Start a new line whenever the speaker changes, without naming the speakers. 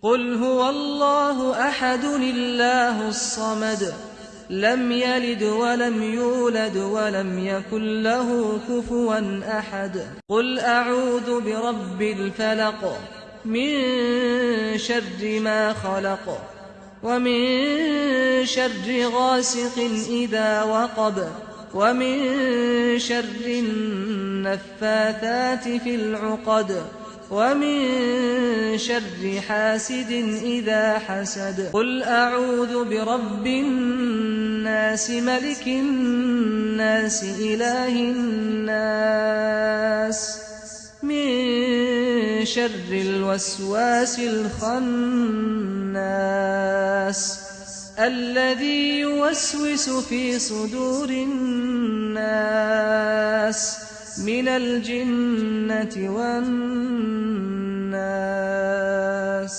قل هو الله أحد الله الصمد لم يلد ولم يولد ولم يكن له كفوا أحد قل أعوذ برب الفلق من شر ما خلق ومن شر غاسق إذا وقب ومن شر النفاثات في العقد ومن شر حاسد إذا حسد قل أعوذ برب الناس ملك الناس إله الناس من شر الوسواس الخناس الذي يوسوس في صدور الناس من الجنة والناس